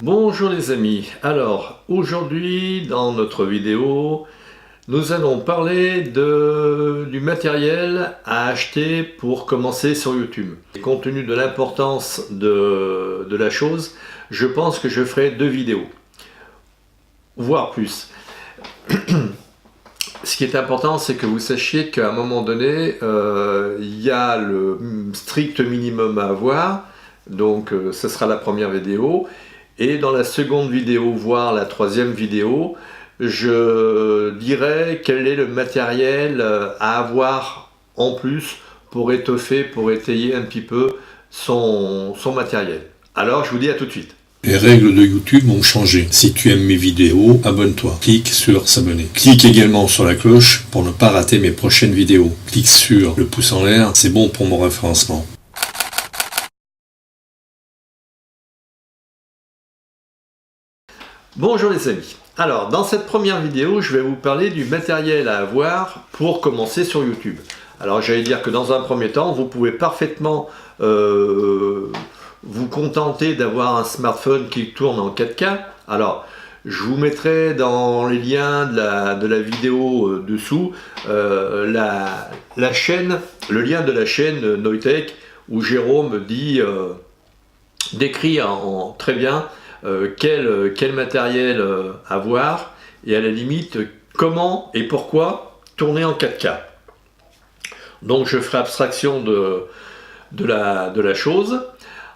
Bonjour les amis, alors aujourd'hui dans notre vidéo nous allons parler du matériel à acheter pour commencer sur YouTube. Et compte tenu de l'importance de la chose, je pense que je ferai 2 vidéos, voire plus. Ce qui est important, c'est que vous sachiez qu'à un moment donné, il y a le strict minimum à avoir, donc ce sera la première vidéo. Et dans la seconde vidéo, voire la troisième vidéo, je dirai quel est le matériel à avoir en plus pour étoffer, pour étayer un petit peu son matériel. Alors je vous dis à tout de suite. Les règles de YouTube ont changé. Si tu aimes mes vidéos, abonne-toi. Clique sur s'abonner. Clique également sur la cloche pour ne pas rater mes prochaines vidéos. Clique sur le pouce en l'air, c'est bon pour mon référencement. Bonjour les amis, alors dans cette première vidéo je vais vous parler du matériel à avoir pour commencer sur YouTube. Alors j'allais dire que dans un premier temps vous pouvez parfaitement vous contenter d'avoir un smartphone qui tourne en 4K. Alors je vous mettrai dans les liens de la vidéo dessous la chaîne, le lien de la chaîne Noitech où Jérôme décrit très bien quel matériel avoir et à la limite comment et pourquoi tourner en 4K. Donc je ferai abstraction de la chose.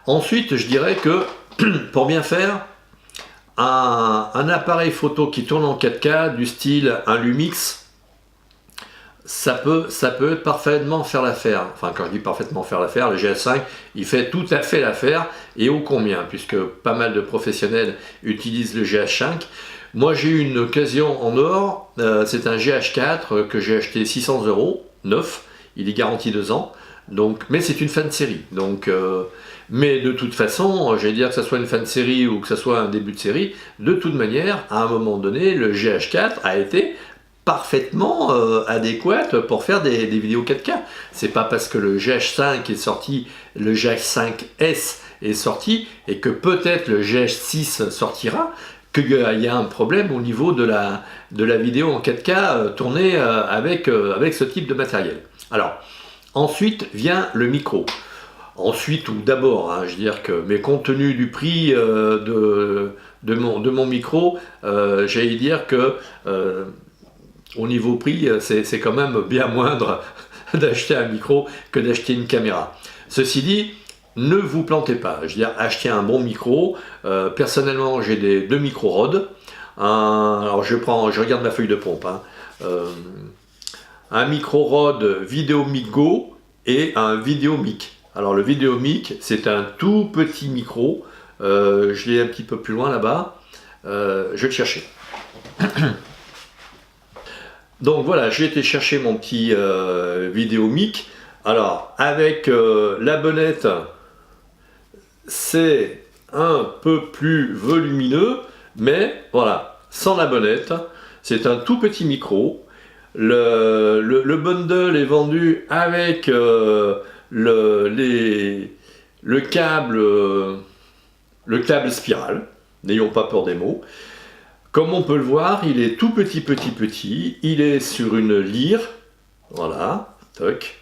Ensuite je dirais que pour bien faire un appareil photo qui tourne en 4K du style un Lumix, ça peut parfaitement faire l'affaire. Enfin, quand je dis parfaitement faire l'affaire, le GH5 il fait tout à fait l'affaire, et ô combien, puisque pas mal de professionnels utilisent le GH5. Moi j'ai eu une occasion en or, c'est un GH4 que j'ai acheté 600 €, neuf, il est garanti 2 ans, donc, mais c'est une fin de série. Donc, mais de toute façon, j'allais dire que ce soit une fin de série ou que ce soit un début de série, de toute manière, à un moment donné, le GH4 a été parfaitement adéquate pour faire des vidéos 4K. C'est pas parce que le GH5 est sorti, le GH5S est sorti, et que peut-être le GH6 sortira, qu'il y a un problème au niveau de la vidéo en 4K tournée avec ce type de matériel. Alors, ensuite vient le micro. Ensuite, ou d'abord, je veux dire que, mais compte tenu du prix de mon micro, j'allais dire que au niveau prix, c'est quand même bien moindre d'acheter un micro que d'acheter une caméra. Ceci dit, ne vous plantez pas. Je veux dire, achetez un bon micro. Personnellement, j'ai 2 micros Rode. Alors je regarde ma feuille de pompe. Un micro Rode Videomic Go et un Videomic. Alors le Videomic, c'est un tout petit micro. Je l'ai un petit peu plus loin là-bas. Je vais le chercher. Donc voilà, j'ai été chercher mon petit Videomic. Alors avec la bonnette, c'est un peu plus volumineux, mais voilà, sans la bonnette, c'est un tout petit micro. Le bundle est vendu avec le câble spirale, n'ayons pas peur des mots. Comme on peut le voir, il est tout petit, il est sur une lyre, voilà, toc,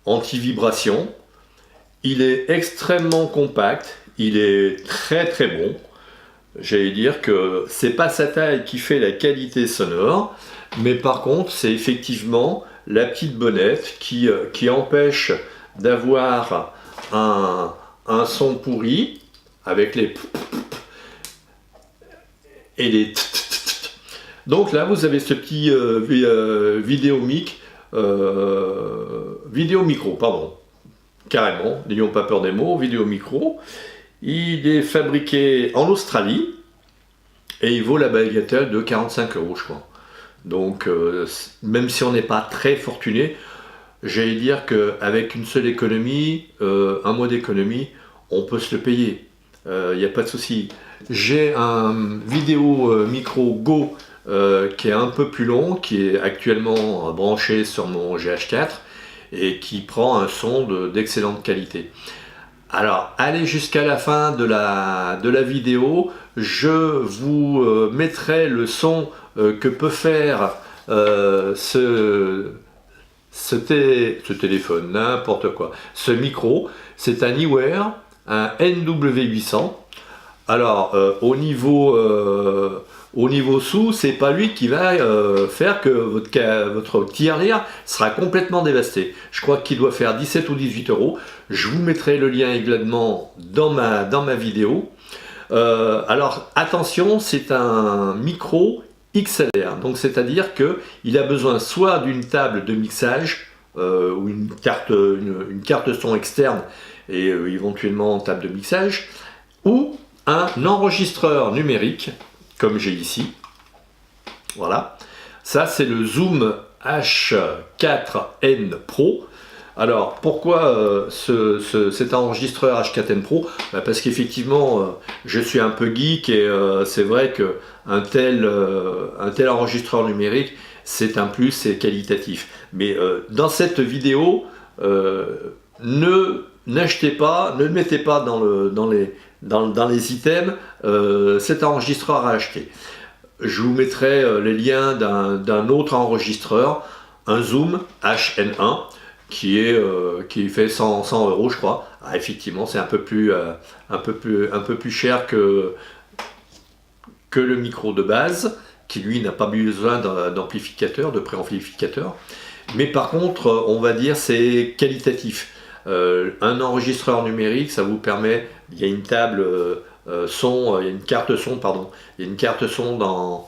anti-vibration, il est extrêmement compact, il est très bon. J'allais dire que c'est pas sa taille qui fait la qualité sonore, mais par contre c'est effectivement la petite bonnette qui empêche d'avoir un son pourri avec les et les donc là vous avez ce petit vidéo micro, pardon, carrément, n'ayons pas peur des mots, vidéo micro. Il est fabriqué en Australie et il vaut la bagatelle de 45 € je crois. Donc même si on n'est pas très fortuné, j'allais dire qu'avec une seule économie, un mois d'économie, on peut se le payer. Il n'y a pas de souci. J'ai un vidéo micro Go qui est un peu plus long, qui est actuellement branché sur mon GH4 et qui prend un son d'excellente qualité. Alors, allez jusqu'à la fin de la vidéo, je vous mettrai le son que peut faire ce téléphone, n'importe quoi. Ce micro, c'est un Iware, un NW800. Alors, au niveau sous, c'est pas lui qui va faire que votre tirelire sera complètement dévasté. Je crois qu'il doit faire 17 ou 18 euros. Je vous mettrai le lien également dans ma vidéo. Alors, attention, c'est un micro XLR, donc c'est-à-dire qu'il a besoin soit d'une table de mixage ou une carte son externe et éventuellement une table de mixage, ou un enregistreur numérique comme j'ai ici. Voilà, ça c'est le Zoom H4n Pro. Alors pourquoi cet enregistreur H4n Pro? Parce qu'effectivement je suis un peu geek et c'est vrai qu'un tel enregistreur numérique c'est un plus, c'est qualitatif. Mais dans cette vidéo, n'achetez pas, ne mettez pas dans les items cet enregistreur à acheter. Je vous mettrai les liens d'un autre enregistreur, un Zoom HN1, qui fait 100 euros je crois. Ah, effectivement c'est un peu plus cher que le micro de base, qui lui n'a pas besoin d'amplificateur, de préamplificateur. Mais par contre, on va dire c'est qualitatif. Un enregistreur numérique, ça vous permet, il y a une table son, il y a une carte son, pardon, il y a une carte son dans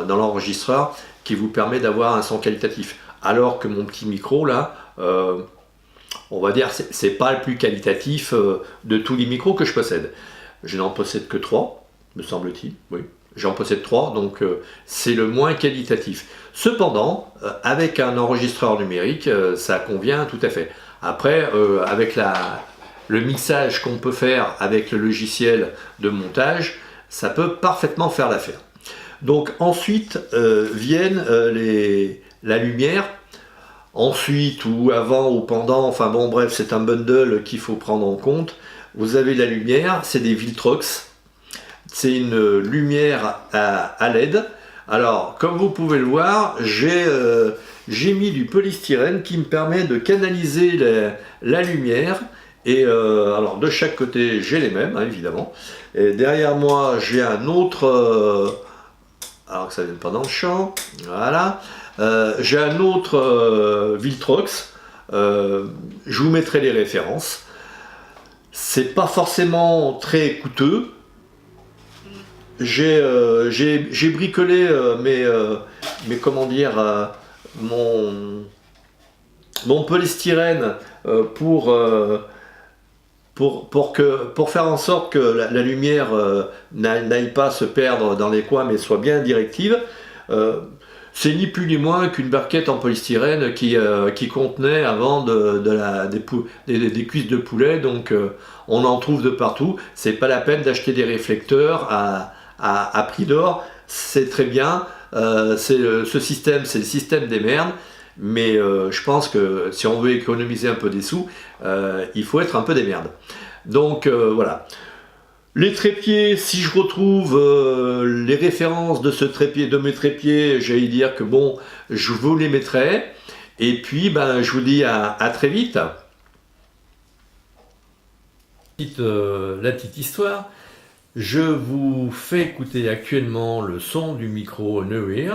l'enregistreur qui vous permet d'avoir un son qualitatif. Alors que mon petit micro là, on va dire c'est pas le plus qualitatif de tous les micros que je possède. Je n'en possède que 3, me semble-t-il, oui. J'en possède 3, donc c'est le moins qualitatif. Cependant, avec un enregistreur numérique, ça convient tout à fait. Après, avec le mixage qu'on peut faire avec le logiciel de montage, ça peut parfaitement faire l'affaire. Donc ensuite viennent la lumière. Ensuite, ou avant, ou pendant, enfin bon bref, c'est un bundle qu'il faut prendre en compte. Vous avez la lumière, c'est des Viltrox. C'est une lumière à LED. Alors, comme vous pouvez le voir, j'ai mis du polystyrène qui me permet de canaliser la lumière. Et alors, de chaque côté, j'ai les mêmes, hein, évidemment. Et derrière moi, j'ai un autre... alors que ça ne vienne pas dans le champ. Voilà. J'ai un autre Viltrox. Je vous mettrai les références. C'est pas forcément très coûteux. J'ai bricolé mes comment dire mon polystyrène pour faire en sorte que la lumière n'aille pas se perdre dans les coins mais soit bien directive. C'est ni plus ni moins qu'une barquette en polystyrène qui contenait avant des cuisses de poulet, donc on en trouve de partout. C'est pas la peine d'acheter des réflecteurs à prix d'or, c'est très bien. Ce système, c'est le système des merdes, mais je pense que si on veut économiser un peu des sous, il faut être un peu des merdes. Donc voilà. Les trépieds, si je retrouve les références de mes trépieds, j'allais dire que bon, je vous les mettrai. Et puis, ben, je vous dis à très vite. La petite histoire. Je vous fais écouter actuellement le son du micro Neuer,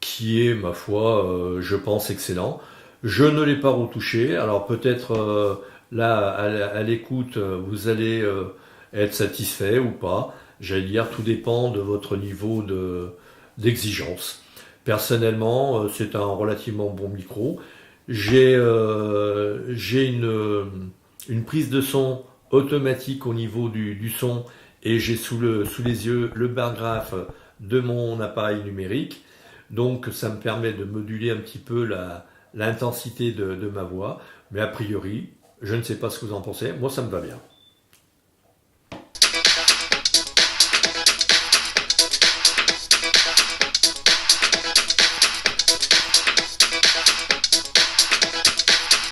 qui est, ma foi, je pense excellent. Je ne l'ai pas retouché, alors peut-être là, à l'écoute, vous allez être satisfait ou pas. J'allais dire, tout dépend de votre niveau d'exigence. Personnellement, c'est un relativement bon micro. J'ai une prise de son automatique au niveau du son, et j'ai sous les yeux le bar graphe de mon appareil numérique, donc ça me permet de moduler un petit peu l'intensité de ma voix, mais a priori, je ne sais pas ce que vous en pensez, moi ça me va bien.